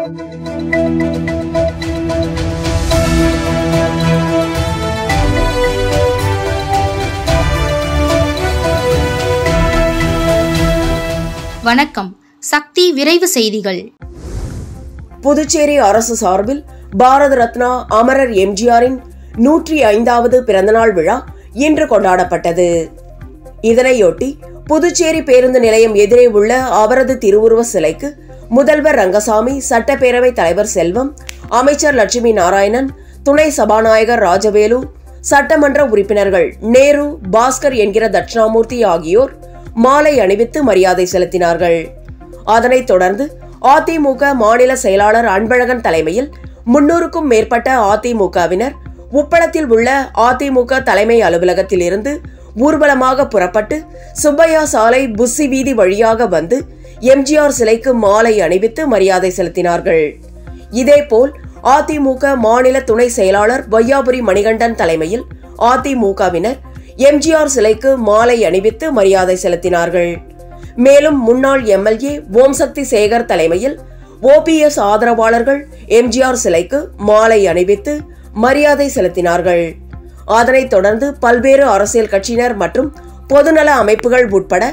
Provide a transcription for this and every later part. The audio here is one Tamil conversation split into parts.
வணக்கம். சக்தி விரைவு செய்திகள். புதுச்சேரி அரசு சார்பில் பாரத ரத்னா அமரர் எம்ஜிஆரின் 105வது பிறந்தநாள் விழா இன்று கொண்டாடப்பட்டது. இதனையொட்டி புதுச்சேரி பேருந்து நிலையம் எதிரே உள்ள அவரது திருவுருவ சிலைக்கு முதல்வர் ரங்கசாமி, சட்டப்பேரவைத் தலைவர் செல்வம், அமைச்சர் லட்சுமி நாராயணன், துணை சபாநாயகர் ராஜவேலு, சட்டமன்ற உறுப்பினர்கள் நேரு, பாஸ்கர் என்கிற தட்சிணாமூர்த்தி ஆகியோர் மாலை அணிவித்து மரியாதை செலுத்தினார்கள். அதனைத் தொடர்ந்து அதிமுக மாநில செயலாளர் அன்பழகன் தலைமையில் 300க்கும் மேற்பட்ட அதிமுகவினர் உப்பளத்தில் உள்ள அதிமுக தலைமை அலுவலகத்தில் இருந்து ஊர்வலமாக புறப்பட்டு சுப்பையா சாலை, புஸ்ஸி வீதி வழியாக வந்து எம்ஜிஆர் சிலைக்கு மாலை அணிவித்து மரியாதை செலுத்தினார்கள். இதேபோல் அதிமுக மாநில துணை செயலாளர் வையாபுரி மணிகண்டன் தலைமையில் அதிமுகவினர் எம்ஜிஆர் சிலைக்கு மாலை அணிவித்து மரியாதை செலுத்தினார்கள். மேலும் முன்னாள் எம்எல்ஏ ஓம்சக்தி சேகர் தலைமையில் OPS ஆதரவாளர்கள் எம்ஜிஆர் சிலைக்கு மாலை அணிவித்து மரியாதை செலுத்தினார்கள். அதனைத் தொடர்ந்து பல்வேறு அரசியல் கட்சியினர் மற்றும் பொதுநல அமைப்புகள் உட்பட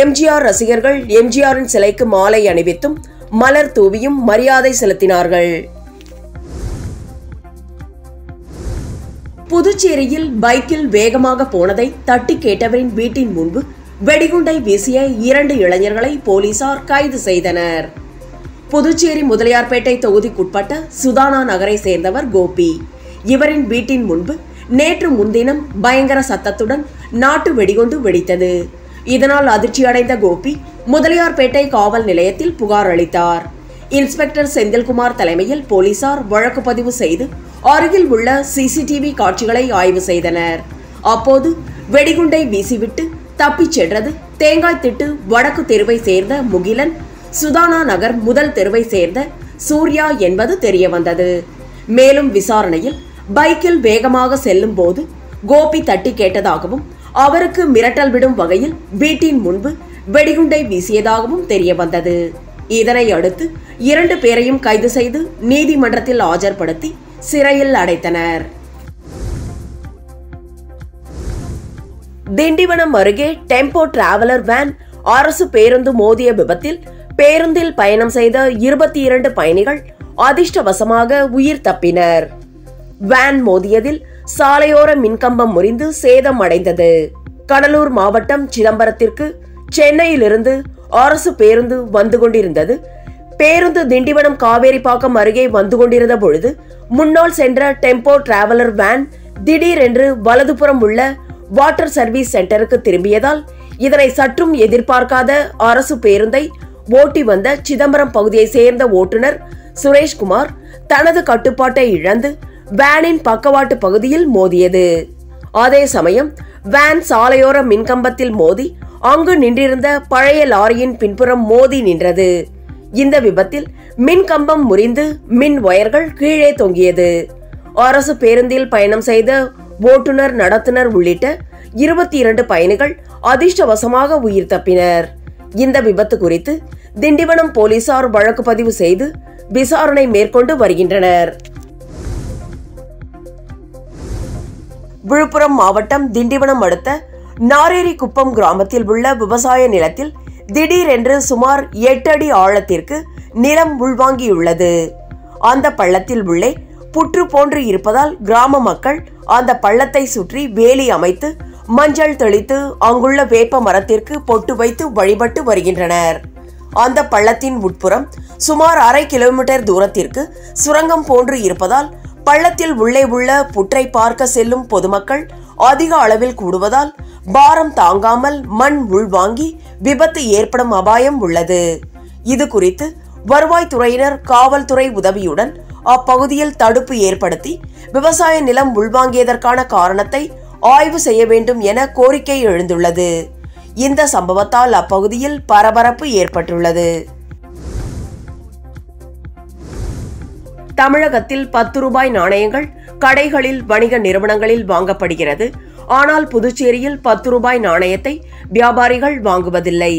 எம்ஜிஆர் ரசிகர்கள் எம்ஜிஆரின் சிலைக்கு மாலை அணிவித்தும் மலர் தூவியும் மரியாதை செலுத்தினார்கள். புதுச்சேரியில் பைக்கில் வேகமாக போனதை தட்டி கேட்டவரின் வீட்டின் முன்பு வெடிகுண்டை வீசிய 2 இளைஞர்களை போலீசார் கைது செய்தனர். புதுச்சேரி முதலியார்பேட்டை தொகுதிக்குட்பட்ட சுதானா நகரை சேர்ந்தவர் கோபி. இவரின் வீட்டின் முன்பு நேற்று முன்தினம் பயங்கர சத்தத்துடன் நாட்டு வெடிகுண்டு வெடித்தது. இதனால் அதிர்ச்சியடைந்த கோபி முதலியார்பேட்டை காவல் நிலையத்தில் புகார் அளித்தார். இன்ஸ்பெக்டர் செந்தில்குமார் தலைமையில் போலீசார் வழக்கு பதிவு செய்து அருகில் உள்ள CCTV காட்சிகளை ஆய்வு செய்தனர். அப்போது வெடிகுண்டை வீசிவிட்டு தப்பிச் சென்றது தேங்காய்த்திட்டு வடக்கு தெருவை சேர்ந்த முகிலன், சுதானா நகர் முதல் தெருவை சேர்ந்த சூர்யா என்பது தெரியவந்தது. மேலும் விசாரணையில் பைக்கில் வேகமாக செல்லும் போது கோபி தட்டி கேட்டதாகவும் அவருக்கு மிரட்டல் விடும் வகையில் வீட்டின் முன்பு வெடிகுண்டை வீசியதாகவும் தெரியவந்தது. இதனை அடுத்து 2 பேரையும் கைது செய்து நீதிமன்றத்தில் ஆஜர்படுத்தி சிறையில் அடைத்தனர். திண்டிவனம் அருகே டெம்போ டிராவலர் வேன் அரசு பேருந்து மோதிய விபத்தில் பேருந்தில் பயணம் செய்த 22 பயணிகள் அதிர்ஷ்டவசமாக உயிர் தப்பினர். வேன் மோதியதில் சாலையோர மின்கம்பம் முறிந்து சேதம் அடைந்தது. கடலூர் மாவட்டம் சிதம்பரத்திற்கு சென்னையிலிருந்து அரசு பேருந்து வந்து கொண்டிருந்தது. பேருந்து திண்டிவனம் காவேரிப்பாக்கம் அருகே வந்து கொண்டிருந்த பொழுது முன்னால் சென்ற டெம்போ டிராவலர் வேன் திடீரென்று வலதுபுறம் உள்ள வாட்டர் சர்வீஸ் சென்டருக்கு திரும்பியதால் இதனை சற்றும் எதிர்பார்க்காத அரசு பேருந்தை ஓட்டி வந்த சிதம்பரம் பகுதியை சேர்ந்த ஓட்டுநர் சுரேஷ்குமார் தனது கட்டுப்பாட்டை இழந்து வேனின் பக்கவாட்டு பகுதியில் மோதியது. அதே சமயம் வேன் சாலையோர மின்கம்பத்தில் மோதி அங்கு நின்றிருந்த பழைய லாரியின் பின்புறம் மோதி நின்றது. இந்த விபத்தில் மின்கம்பம் முறிந்து மின் ஒயர்கள் கீழே தொங்கியது. அரசு பேருந்தில் பயணம் செய்த ஓட்டுநர், நடத்துனர் உள்ளிட்ட 22 பயணிகள் அதிர்ஷ்டவசமாக உயிர் தப்பினர். இந்த விபத்து குறித்து திண்டிவனம் போலீசார் வழக்கு பதிவு செய்து விசாரணை மேற்கொண்டு வருகின்றனர். விழுப்புரம் மாவட்டம் திண்டிவனம் அடுத்த நாரேரி குப்பம் கிராமத்தில் உள்ள விவசாய நிலத்தில் திடீரென்று சுமார் 8 அடி ஆழத்திற்கு நிலம் உள்வாங்கியுள்ளது. அந்த பள்ளத்தில் உள்ளே புற்று போன்று இருப்பதால் கிராம மக்கள் அந்த பள்ளத்தை சுற்றி வேலி அமைத்து மஞ்சள் தெளித்து அங்குள்ள வேப்ப மரத்திற்கு பொட்டு வைத்து வழிபட்டு வருகின்றனர். அந்த பள்ளத்தின் உட்புறம் சுமார் 1/2 கிலோமீட்டர் தூரத்திற்கு சுரங்கம் போன்று இருப்பதால் பள்ளத்தில் உள்ளே உள்ள புற்றை பார்க்க செல்லும் பொதுமக்கள் அதிக அளவில் கூடுவதால் பாரம் தாங்காமல் மண் உள்வாங்கி விபத்து ஏற்படும் அபாயம் உள்ளது. இது குறித்து வருவாய்த்துறையினர் காவல்துறை உதவியுடன் அப்பகுதியில் தடுப்பு ஏற்படுத்தி விவசாய நிலம் உள்வாங்கியதற்கான காரணத்தை ஆய்வு செய்ய வேண்டும் என கோரிக்கை எழுந்துள்ளது. இந்த சம்பவத்தால் அப்பகுதியில் பரபரப்பு ஏற்பட்டுள்ளது. தமிழகத்தில் 10 ரூபாய் நாணயங்கள் கடைகளில், வணிக நிறுவனங்களில் வாங்கப்படுகிறது. ஆனால் புதுச்சேரியில் 10 ரூபாய் நாணயத்தை வியாபாரிகள் வாங்குவதில்லை.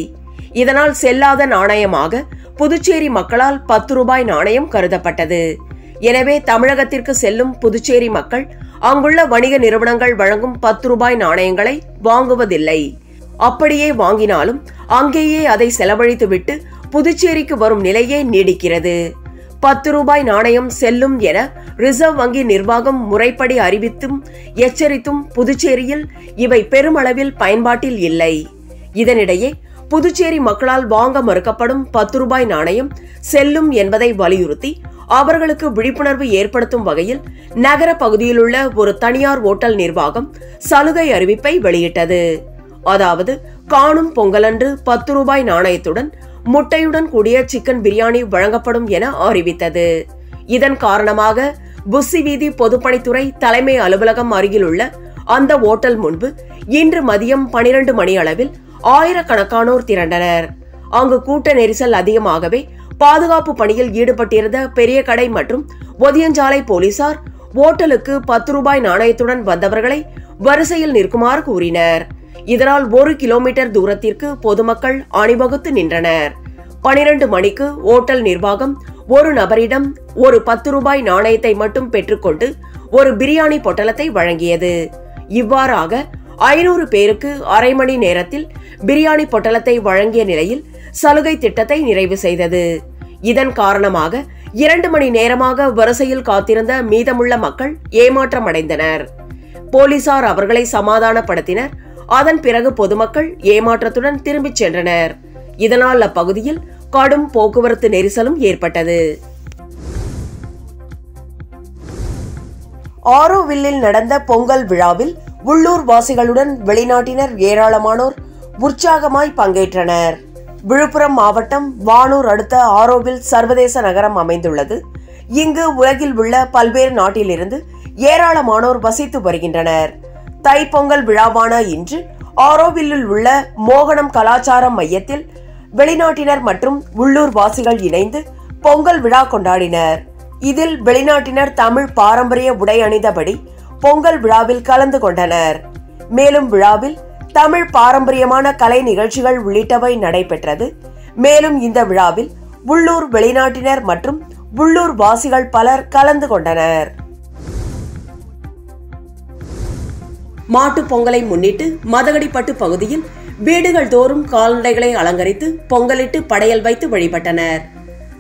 இதனால் செல்லாத நாணயமாக புதுச்சேரி மக்களால் 10 ரூபாய் நாணயம் கருதப்பட்டது. எனவே தமிழகத்திற்கு செல்லும் புதுச்சேரி மக்கள் அங்குள்ள வணிக நிறுவனங்கள் வழங்கும் 10 ரூபாய் நாணயங்களை வாங்குவதில்லை. அப்படியே வாங்கினாலும் அங்கேயே அதை செலவழித்துவிட்டு புதுச்சேரிக்கு வரும் நிலையே நீடிக்கிறது. 10 ரூபாய் நாணயம் செல்லும் என ரிசர்வ் வங்கி நிர்வாகம் முறைப்படி அறிவித்தும் எச்சரித்தும் புதுச்சேரியில் இவை பெருமளவில் பயன்பாட்டில் இல்லை. இதனிடையே புதுச்சேரி மக்களால் வாங்க மறுக்கப்படும் 10 ரூபாய் நாணயம் செல்லும் என்பதை வலியுறுத்தி அவர்களுக்கு விழிப்புணர்வு ஏற்படுத்தும் வகையில் நகர பகுதியிலுள்ள ஒரு தனியார் ஓட்டல் நிர்வாகம் சலுகை அறிவிப்பை வெளியிட்டது. அதாவது காணும் பொங்கலன்று 10 ரூபாய் நாணயத்துடன் முட்டையுடன் கூடிய சிக்கன் பிரியாணி வழங்கப்படும் என அறிவித்தது. இதன் காரணமாக புஸ்ஸி வீதி பொதுப்பணித்துறை தலைமை அலுவலகம் அருகிலுள்ள அந்த ஓட்டல் முன்பு இன்று மதியம் 12 மணி அளவில் ஆயிரக்கணக்கானோர் திரண்டனர். அங்கு கூட்ட நெரிசல் அதிகமாகவே பாதுகாப்பு பணியில் ஈடுபட்டிருந்த பெரிய கடை மற்றும் ஒதியஞ்சாலை போலீசார் ஓட்டலுக்கு 10 ரூபாய் நாணயத்துடன் வந்தவர்களை வரிசையில் நிற்குமாறு கூறினர். இதனால் 1 கிலோமீட்டர் தூரத்திற்கு பொதுமக்கள் அணிவகுத்து நின்றனர். 12 மணிக்கு ஓட்டல் நிர்வாகம் ஒரு நபரிடம் ஒரு 10 ரூபாய் நாணயத்தை மட்டும் பெற்றுக்கொண்டு ஒரு பிரியாணி பொட்டலத்தை வழங்கியது. இவ்வாறாக 500 பேருக்கு அரை மணி நேரத்தில் பிரியாணி பொட்டலத்தை வழங்கிய நிலையில் சலுகை திட்டத்தை நிறைவு செய்தது. இதன் காரணமாக 2 மணி நேரமாக வரிசையில் காத்திருந்த மீதமுள்ள மக்கள் ஏமாற்றமடைந்தனர். போலீசார் அவர்களை சமாதானப்படுத்தினர். அதன் பிறகு பொதுமக்கள் ஏமாற்றத்துடன் திரும்பிச் சென்றனர். இதனால் அப்பகுதியில் கடும் போக்குவரத்து நெரிசலும் ஏற்பட்டது. ஆரோவில்லில் நடந்த பொங்கல் விழாவில் உள்ளூர் வாசிகளுடன் வெளிநாட்டினர் ஏராளமானோர் உற்சாகமாய் பங்கேற்றனர். விழுப்புரம் மாவட்டம் வானூர் அடுத்த ஆரோவில் சர்வதேச நகரம் அமைந்துள்ளது. இங்கு உலகில் உள்ள பல்வேறு நாட்டிலிருந்து ஏராளமானோர் வசித்து வருகின்றனர். தைப்பொங்கல் விழாவான இன்று ஆரோவில்லில் உள்ள மோகனம் கலாச்சார மையத்தில் வெளிநாட்டினர் மற்றும் உள்ளூர் வாசிகள் இணைந்து பொங்கல் விழா கொண்டாடினர். இதில் வெளிநாட்டினர் தமிழ் பாரம்பரிய உடை அணிந்தபடி பொங்கல் விழாவில் கலந்து கொண்டனர். மேலும் விழாவில் தமிழ் பாரம்பரியமான கலை நிகழ்ச்சிகள் உள்ளிட்டவை நடைபெற்றது. மேலும் இந்த விழாவில் உள்ளூர் வெளிநாட்டினர் மற்றும் உள்ளூர் வாசிகள் பலர் கலந்து கொண்டனர். மாட்டுப் பொங்கலை முன்னிட்டு மதகடிப்பட்டு பகுதியில் வீடுகள் தோறும் கால்நடைகளை அலங்கரித்து பொங்கலிட்டு படையல் வைத்து வழிபட்டனர்.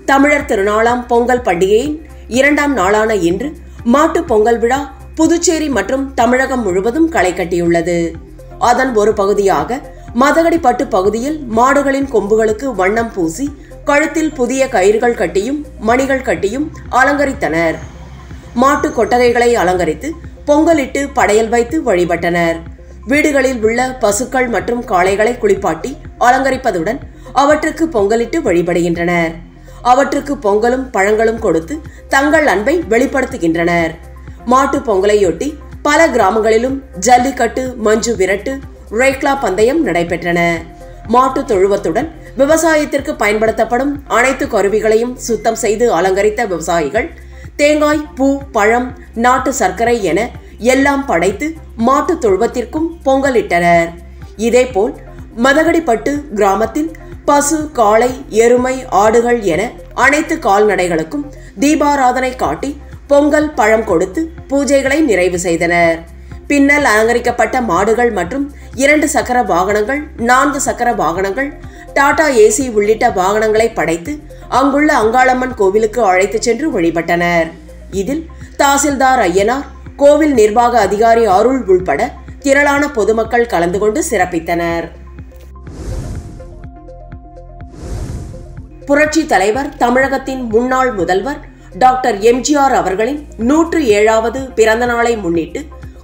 தமிழர் திருநாளாம் பொங்கல் பண்டிகையின் 2ஆம் நாளான இன்று மாட்டுப் பொங்கல் விழா புதுச்சேரி மற்றும் தமிழகம் முழுவதும் களை கட்டியுள்ளது. அதன் ஒரு பகுதியாக மதகடிப்பட்டு பகுதியில் மாடுகளின் கொம்புகளுக்கு வண்ணம் பூசி கழுத்தில் புதிய கயிறுகள் கட்டியும் மணிகள் கட்டியும் அலங்கரித்தனர். மாட்டு கொட்டகைகளை அலங்கரித்து பொங்கலிட்டு படையல் வைத்து வழிபட்டனர். வீடுகளில் உள்ள பசுக்கள் மற்றும் காளைகளை குளிப்பாட்டி அலங்கரிப்பதுடன் அவற்றுக்கு பொங்கலிட்டு வழிபடுகின்றனர். அவற்றுக்கு பொங்கலும் பழங்களும் கொடுத்து தங்கள் அன்பை வெளிப்படுத்துகின்றனர். மாட்டு பொங்கலையொட்டி பல கிராமங்களிலும் ஜல்லிக்கட்டு, மஞ்சு விரட்டு, ரேக்லா பந்தயம் நடைபெற்றன. மாட்டு தொழுவத்துடன் விவசாயத்திற்கு பயன்படுத்தப்படும் அனைத்து கருவிகளையும் சுத்தம் செய்து அலங்கரித்த விவசாயிகள் தேங்காய், பூ, பழம், நாட்டு சர்க்கரை என எல்லாம் படைத்து மாட்டு தொழுவத்திற்கும் பொங்கலிட்டனர். இதேபோல் மதகடிப்பட்டு கிராமத்தில் பசு, காளை, எருமை, ஆடுகள் என அனைத்து கால்நடைகளுக்கும் தீபாராதனை காட்டி பொங்கல் பழம் கொடுத்து பூஜைகளை நிறைவு செய்தனர். பின்னல் அலங்கரிக்கப்பட்ட மாடுகள் மற்றும் 2 சக்கர வாகனங்கள், 4 சக்கர வாகனங்கள், டாடா ஏசி உள்ளிட்ட வாகனங்களை படைத்து அங்குள்ள அங்காளம்மன் கோவிலுக்கு அழைத்துச் சென்று வழிபட்டனர். இதில் தாசில்தார் ஐயனார், கோவில் நிர்வாக அதிகாரி அருள் உள்பட திரளான பொதுமக்கள் கலந்து கொண்டு சிறப்பித்தனர். புரட்சி தலைவர், தமிழகத்தின் முன்னாள் முதல்வர் டாக்டர் எம்ஜிஆர் அவர்களின் 107வது பிறந்த நாளை முன்னிட்டு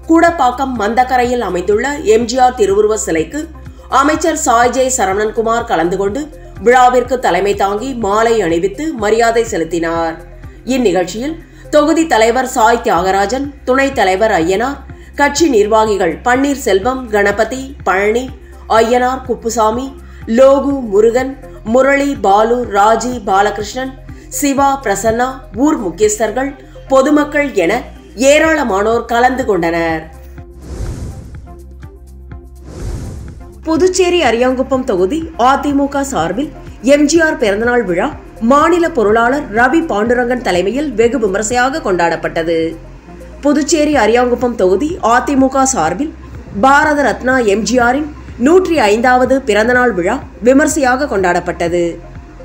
கூடப்பாக்கம் மந்தக்கரையில் அமைந்துள்ள எம்ஜிஆர் திருவுருவ சிலைக்கு அமைச்சர் சாய்ஜே சரவணன்குமார் கலந்து கொண்டு விழாவிற்கு தலைமை தாங்கி மாலை அணிவித்து மரியாதை செலுத்தினார். இந்நிகழ்ச்சியில் தொகுதி தலைவர் சாய் தியாகராஜன், துணைத் தலைவர் ஐயனார், கட்சி நிர்வாகிகள் பன்னீர்செல்வம், கணபதி, பழனி, ஐயனார், குப்புசாமி, லோகு, முருகன், முரளி, பாலு, ராஜி, பாலகிருஷ்ணன், சிவா, பிரசன்னா, ஊர் முக்கியஸ்தர்கள், பொதுமக்கள் என ஏராளமானோர் கலந்து கொண்டனர். புதுச்சேரி அரியாங்குப்பம் தொகுதி அதிமுக சார்பில் எம்ஜிஆர் பிறந்தநாள் விழா மாநில பொருளாளர் ரவி பாண்டுரங்கன் தலைமையில் வெகு விமர்சையாக கொண்டாடப்பட்டது. புதுச்சேரி அரியாங்குப்பம் தொகுதி அதிமுக சார்பில் பாரத ரத்னா எம்ஜிஆரின் 105வது பிறந்தநாள் விழா விமர்சையாக கொண்டாடப்பட்டது.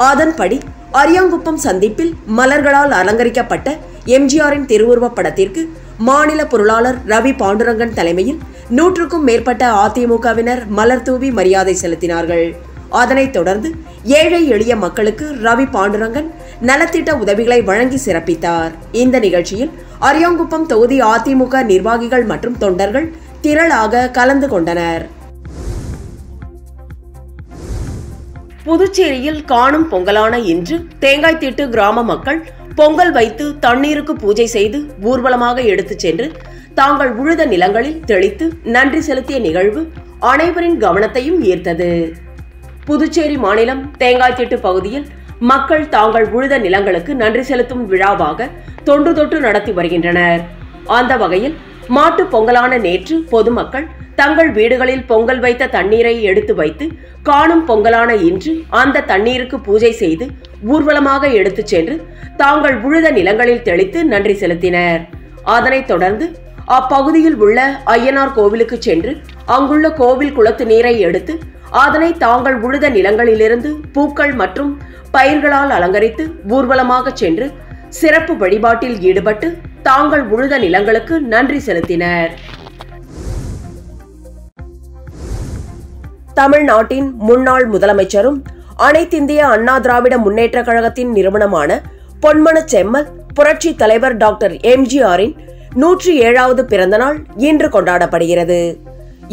அதன்படி அரியாங்குப்பம் சந்திப்பில் மலர்களால் அலங்கரிக்கப்பட்ட எம்ஜிஆரின் திருவுருவப் படத்திற்கு மாநில பொருளாளர் ரவி பாண்டுரங்கன் தலைமையில் 100க்கும் மேற்பட்ட அதிமுகவினர் மலர் தூவி மரியாதை செலுத்தினார்கள். அதனைத் தொடர்ந்து ஏழை எளிய மக்களுக்கு ரவி பாண்டுரங்கன் நலத்திட்ட உதவிகளை வழங்கி சிறப்பித்தார். இந்த நிகழ்ச்சியில் அரியாங்குப்பம் தொகுதி அதிமுக நிர்வாகிகள் மற்றும் தொண்டர்கள் திரளாக கலந்து கொண்டனர். புதுச்சேரியில் காணும் பொங்கலான இன்று தேங்காய்த்திட்டு கிராம மக்கள் பொங்கல் வைத்து தண்ணீருக்கு பூஜை செய்து ஊர்வலமாக எடுத்துச் சென்று தாங்கள் உழுத நிலங்களில் தெளித்து நன்றி செலுத்திய நிகழ்வு அனைவரின் கவனத்தையும் ஈர்த்தது. புதுச்சேரி மாநிலம் தேங்காய்த்திட்டு பகுதியில் மக்கள் தாங்கள் உழுத நிலங்களுக்கு நன்றி செலுத்தும் விழாவாக தொன்று தொட்டு நடத்தி வருகின்றனர். அந்த வகையில் மாட்டு பொங்கலான நேற்று பொதுமக்கள் தங்கள் வீடுகளில் பொங்கல் வைத்த தண்ணீரை எடுத்து வைத்து காணும் பொங்கலான இன்று அந்த தண்ணீருக்கு பூஜை செய்து ஊர்வலமாக எடுத்துச் சென்று தாங்கள் உழுத நிலங்களில் தெளித்து நன்றி செலுத்தினர். அதனைத் தொடர்ந்து அப்பகுதியில் உள்ள ஐயனார் கோவிலுக்கு சென்று அங்குள்ள கோவில் குளத்து நீரை எடுத்து அதனை தாங்கள் உழுத நிலங்களிலிருந்து பூக்கள் மற்றும் பயிர்களால் அலங்கரித்து ஊர்வலமாக சென்று சிறப்பு வழிபாட்டில் ஈடுபட்டு தாங்கள் உழுத நிலங்களுக்கு நன்றி செலுத்தினர். தமிழ்நாட்டின் முன்னாள் முதலமைச்சரும் அனைத்திந்திய அண்ணா திராவிட முன்னேற்ற கழகத்தின் நிறுவனமான பொன்மன செம்மல் புரட்சி தலைவர் டாக்டர் எம்ஜிஆரின் 107வது பிறந்தநாள் இன்று கொண்டாடப்படுகிறது.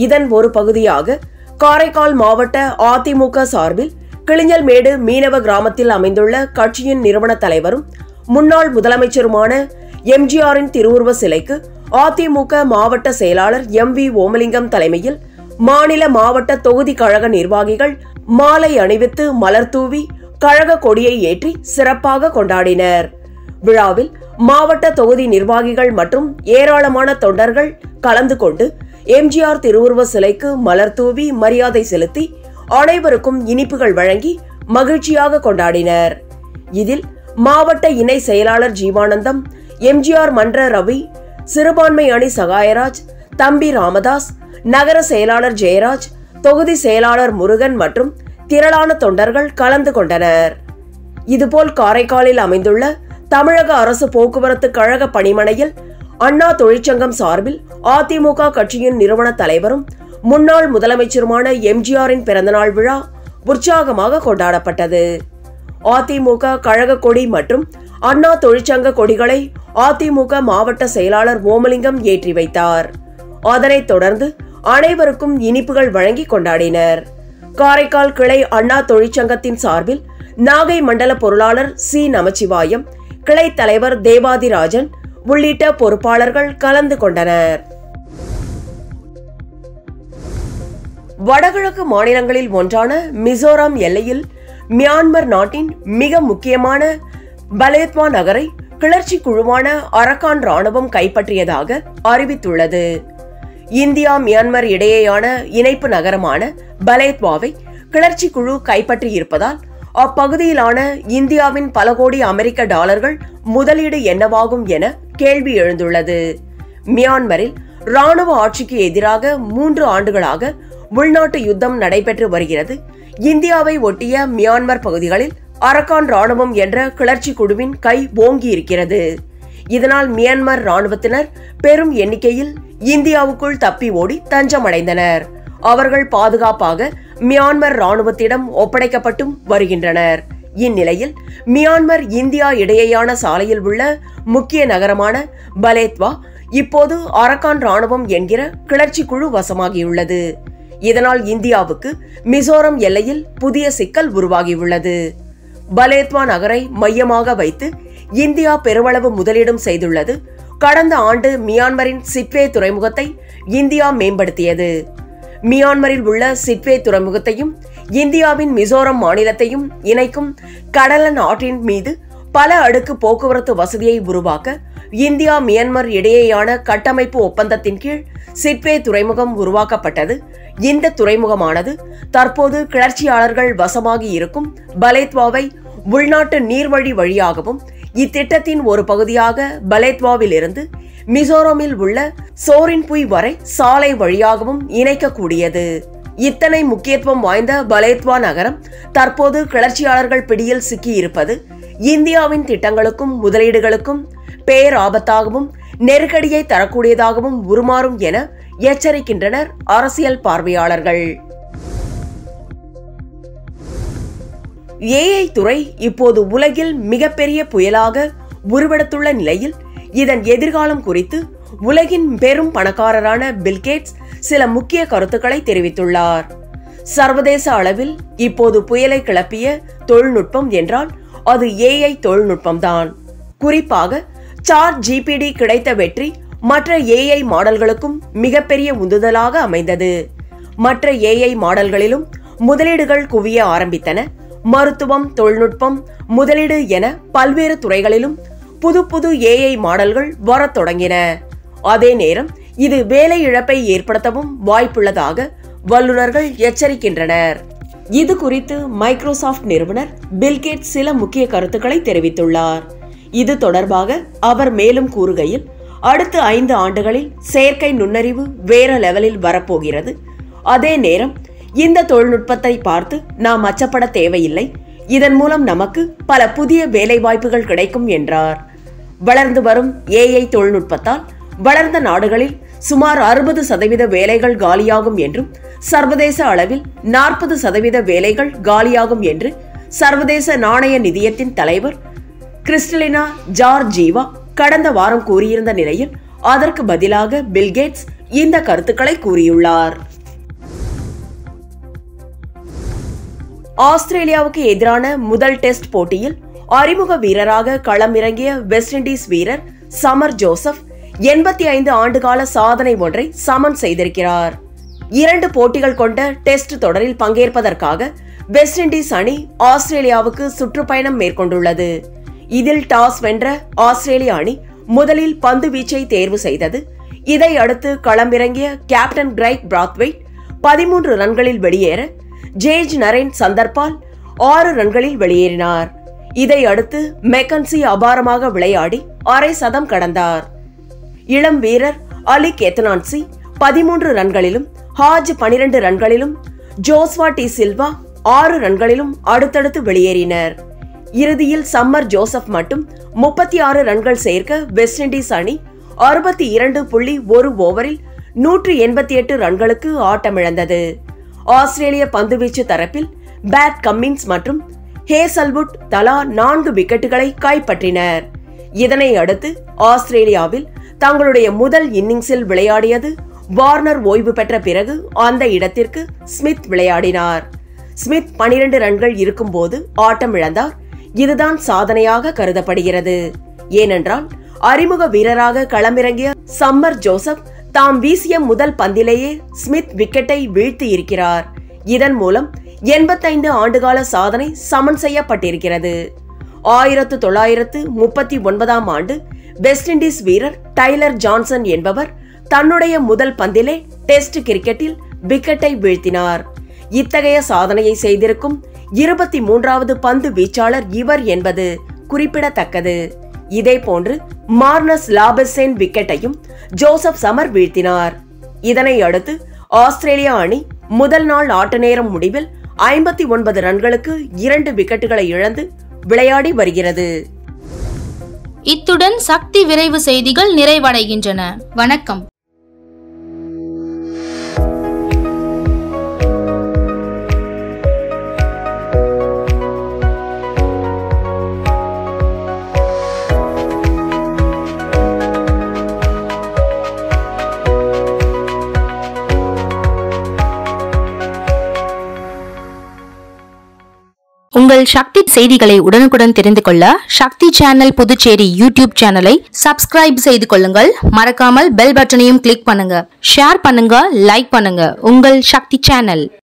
இதன் ஒரு பகுதியாக காரைக்கால் மாவட்ட அதிமுக சார்பில் கிளிஞ்சல்மேடு மீனவ கிராமத்தில் அமைந்துள்ள கட்சியின் நிறுவன தலைவரும் முன்னாள் முதலமைச்சருமான எம்ஜிஆரின் திருவுருவ சிலைக்கு அதிமுக மாவட்ட செயலாளர் MV ஓமலிங்கம் தலைமையில் மாநில மாவட்ட தொகுதி கழக நிர்வாகிகள் மாலை அணிவித்து மலர் தூவி கழக கொடியை ஏற்றி சிறப்பாக கொண்டாடினர். விழாவில் மாவட்ட தொகுதி நிர்வாகிகள் மற்றும் ஏராளமான தொண்டர்கள் கலந்து கொண்டு எம்ஜிஆர் திருவுருவ சிலைக்கு மலர் தூவி மரியாதை செலுத்தி அனைவருக்கும் இனிப்புகள் வழங்கி மகிழ்ச்சியாக கொண்டாடினர். இதில் மாவட்ட இணை செயலாளர் ஜீவானந்தம், எம்ஜிஆர் மன்ற ரவி, சிறுபான்மை அணி சகாயராஜ், தம்பி ராமதாஸ், நகர செயலாளர் ஜெயராஜ், தொகுதி செயலாளர் முருகன் மற்றும் திரளான தொண்டர்கள் கலந்து கொண்டனர். இதுபோல் காரைக்காலில் அமைந்துள்ள தமிழக அரசு போக்குவரத்து கழக பணிமனையில் அண்ணா தொழிற்சங்கம் சார்பில் அதிமுக கட்சியின் நிறுவன தலைவரும் முன்னாள் முதலமைச்சருமான எம்ஜிஆரின் பிறந்தநாள் விழா உற்சாகமாக கொண்டாடப்பட்டது. அதிமுக கழக கொடி மற்றும் அண்ணா தொழிற்சங்க கொடிகளை அதிமுக மாவட்ட செயலாளர் ஓமலிங்கம் ஏற்றி வைத்தார். அதனைத் தொடர்ந்து அனைவருக்கும் இனிப்புகள் வழங்கி கொண்டாடினர். காரைக்கால் கிளை அண்ணா தொழிற்சங்கத்தின் சார்பில் நாகை மண்டல பொருளாளர் சி நமச்சிவாயம், கிளை தலைவர் தேவாதிராஜன் உள்ளிட்ட பொறுப்பாளர்கள் கலந்து கொண்டனர். வடகிழக்கு மாநிலங்களில் ஒன்றான மிசோரம் எல்லையில் மியான்மர் நாட்டின் மிக முக்கியமான பலேத்வா நகரை கிளர்ச்சி குழுவான அரக்கான் ராணுவம் கைப்பற்றியதாக அறிவித்துள்ளது. இந்தியா மியான்மர் இடையேயான இணைப்பு நகரமான பலேத்வாவை கிளர்ச்சி குழு கைப்பற்றியிருப்பதால் அப்பகுதியிலான இந்தியாவின் பல கோடி அமெரிக்க டாலர்கள் முதலீடு என்னவாகும் என கேள்வி எழுந்துள்ளது. மியான்மரில் ராணுவ ஆட்சிக்கு எதிராக 3 ஆண்டுகளாக உள்நாட்டு யுத்தம் நடைபெற்று வருகிறது. இந்தியாவை ஒட்டிய மியான்மர் பகுதிகளில் அரக்கான் ராணுவம் என்ற கிளர்ச்சி குழுவின் கை ஓங்கி இருக்கிறது. இதனால் மியான்மர் ராணுவத்தினர் பெரும் எண்ணிக்கையில் இந்தியாவுக்குள் தப்பி ஓடி தஞ்சமடைந்தனர். அவர்கள் பாதுகாப்பாக மியான்மர் ராணுவத்திடம் ஒப்படைக்கப்பட்டும் வருகின்றனர். இந்நிலையில் மியான்மர் இந்தியா இடையேயான சாலையில் உள்ள முக்கிய நகரமான பலேத்வா இப்போது அரக்கான் ராணுவம் என்கிற கிளர்ச்சி குழு வசமாகியுள்ளது. இதனால் இந்தியாவுக்கு மிசோரம் எல்லையில் புதிய சிக்கல் உருவாகியுள்ளது. பலேத்வா நகரை மையமாக வைத்து இந்தியா பெருமளவு முதலீடும் செய்துள்ளது. கடந்த ஆண்டு மியான்மரின் சிட்வே துறைமுகத்தை இந்தியா மேம்படுத்தியது. மியான்மரில் உள்ள சிட்வே துறைமுகத்தையும் இந்தியாவின் மிசோரம் மாநிலத்தையும் இணைக்கும் கடலன் ஆற்றின் மீது பல அடுக்கு போக்குவரத்து வசதியை உருவாக்க இந்தியா மியான்மர் இடையேயான கட்டமைப்பு ஒப்பந்தத்தின் கீழ் சிட்வே துறைமுகம் உருவாக்கப்பட்டது. இந்த துறைமுகமானது தற்போது கிளர்ச்சியாளர்கள் வசமாகி இருக்கும் பலேத்வாவை உள்நாட்டு நீர்வழி வழியாகவும் இத்திட்டத்தின் ஒரு பகுதியாக பலேத்வாவில் இருந்து மிசோரமில் உள்ள சோரின்புய் வரை சாலை வழியாகவும் இணைக்கக்கூடியது. இத்தனை முக்கியத்துவம் வாய்ந்த பலேத்வா நகரம் தற்போது கிளர்ச்சியாளர்கள் பிடியில் சிக்கியிருப்பது இந்தியாவின் திட்டங்களுக்கும் முதலீடுகளுக்கும் பேராபத்தாகவும் நெருக்கடியை தரக்கூடியதாகவும் உருமாறும் என எச்சரிக்கின்றனர் அரசியல் பார்வையாளர்கள். AI துறை இப்போது உலகில் மிகப்பெரிய புயலாக உருவெடுத்துள்ள நிலையில் இதன் எதிர்காலம் குறித்து உலகின் பெரும் பணக்காரரான பில்கேட்ஸ் சில முக்கிய கருத்துக்களை தெரிவித்துள்ளார். சர்வதேச அளவில் இப்போது புயலை கிளப்பிய தொழில்நுட்பம் என்றால் அது AI தொழில்நுட்பம்தான். குறிப்பாக ChatGPT கிடைத்த வெற்றி மற்ற AI மாடல்களுக்கும் மிகப்பெரிய உந்துதலாக அமைந்தது. மற்ற AI மாடல்களிலும் முதலீடுகள் குவிய ஆரம்பித்தன. மருத்துவம், தொழில்நுட்பம், முதலீடு என பல்வேறு துறைகளிலும் புது புது AI மாடல்கள் வரத் தொடங்கின. அதே நேரம் இது வேலை இழப்பை ஏற்படுத்தவும் வாய்ப்புள்ளதாக வல்லுநர்கள் எச்சரிக்கின்றனர். இது குறித்து மைக்ரோசாஃப்ட் நிறுவனர் பில்கேட்ஸ் சில முக்கிய கருத்துக்களை தெரிவித்துள்ளார். இது தொடர்பாக அவர் மேலும் கூறுகையில், அடுத்த 5 ஆண்டுகளில் செயற்கை நுண்ணறிவு வேற லெவலில் வரப்போகிறது. அதே நேரம் இந்த தொழில்நுட்பத்தை பார்த்து நாம் அச்சப்பட தேவையில்லை. இதன் மூலம் நமக்கு பல புதிய வேலை வாய்ப்புகள் கிடைக்கும் என்றார். வளர்ந்து வரும் AI தொழில்நுட்பத்தால் வளர்ந்த நாடுகளில் சுமார் 60% வேலைகள் காலியாகும் என்றும் சர்வதேச அளவில் 40% வேலைகள் காலியாகும் என்று சர்வதேச நாணய நிதியத்தின் தலைவர் கிறிஸ்டலினா ஜார்ஜீவா கடந்த வாரம் கூறியிருந்த நிலையில் அதற்கு பதிலாக பில்கேட்ஸ் இந்த கருத்துக்களை கூறியுள்ளார். ஆஸ்திரேலியாவுக்கு எதிரான முதல் டெஸ்ட் போட்டியில் அறிமுக வீரராக களமிறங்கிய வெஸ்ட் இண்டீஸ் வீரர் சமர் ஜோசப் 85 ஆண்டுகால சாதனை ஒன்றை சமன் செய்திருக்கிறார். 2 போட்டிகள் கொண்ட டெஸ்ட் தொடரில் பங்கேற்பதற்காக வெஸ்ட் இண்டீஸ் அணி ஆஸ்திரேலியாவுக்கு சுற்றுப்பயணம் மேற்கொண்டுள்ளது. இதில் டாஸ் வென்ற ஆஸ்திரேலிய அணி முதலில் பந்து வீச்சை தேர்வு செய்தது. இதை அடுத்து களமிறங்கிய கேப்டன் கிரைக் பிராத்வெய்ட் 13 ரன்களில் வெளியேற ஜேஜ் நரேன் சந்தர்பால் 6 ரன்களில் வெளியேறினார். இதை அடுத்து மெக்கன்சி அபாரமாக விளையாடி அரை சதம் கடந்தார். இளம் வீரர் அலிக் எத்தனான்சி 13 ரன்களிலும் ஹாஜ் 12 ரன்களிலும் ஜோஸ்வா டி சில்வா 6 ரன்களிலும் அடுத்தடுத்து வெளியேறினர். இறுதியில் சம்மர் ஜோசப் மட்டும் 36 ரன்கள் சேர்க்க வெஸ்ட் இண்டீஸ் அணி 62.1 ஓவரில் 188 ரன்களுக்கு ஆட்டமிழந்தது. ஆஸ்திரேலிய பந்துவீச்சு தரப்பில் பேட் கம்மின்ஸ் மற்றும் ஹேசல்வுட் தலா 4 விக்கெட்டுகளை கைப்பற்றினர். இதனை அடுத்து ஆஸ்திரேலியாவில் தங்களுடைய முதல் இன்னிங்ஸில் விளையாடியது வார்னர் ஓய்வு பெற்ற பிறகு அந்த இடத்திற்கு ஸ்மித் விளையாடினார். ஸ்மித் 12 ரன்கள் இருக்கும்போது ஆட்டம் இழந்தார். இதுதான் சாதனையாக கருதப்படுகிறது. ஏனென்றால் அறிமுக வீரராக களமிறங்கிய சம்மர் ஜோசப் தாம் வீசிய முதல் பந்திலேயே ஸ்மித் விக்கெட்டை வீழ்த்தி இருக்கிறார். இதன் மூலம் 85 ஆண்டுகால சாதனை சமன் செய்யப்பட்டிருக்கிறது. 1939 ஆண்டு வெஸ்ட் இண்டீஸ் வீரர் டைலர் ஜான்சன் என்பவர் தன்னுடைய முதல் பந்திலே டெஸ்ட் கிரிக்கெட்டில் விக்கெட்டை வீழ்த்தினார். இத்தகைய சாதனையை செய்திருக்கும் 23வது பந்து வீச்சாளர் இவர் என்பது குறிப்பிடத்தக்கது. இதேபோன்று மார்னஸ் லாபெசேன் விக்கெட்டையும் ஜோசப் சமர் வீழ்த்தினார். இதனை அடுத்து ஆஸ்திரேலியா அணி முதல் நாள் ஆட்ட நேரம் முடிவில் 59 ரன்களுக்கு 2 விக்கெட்டுகளை இழந்து விளையாடி வருகிறது. இத்துடன் சக்தி விரைவு செய்திகள் நிறைவடைகின்றன. வணக்கம். உங்கள் சக்தி செய்திகளை உடனுக்குடன் தெரிந்து கொள்ள சக்தி சேனல் புதுச்சேரி யூடியூப் சேனலை சப்ஸ்கிரைப் செய்து கொள்ளுங்கள். மறக்காமல் பெல் பட்டனையும் கிளிக் பண்ணுங்க. ஷேர் பண்ணுங்க, லைக் பண்ணுங்க. உங்கள் சக்தி சேனல்.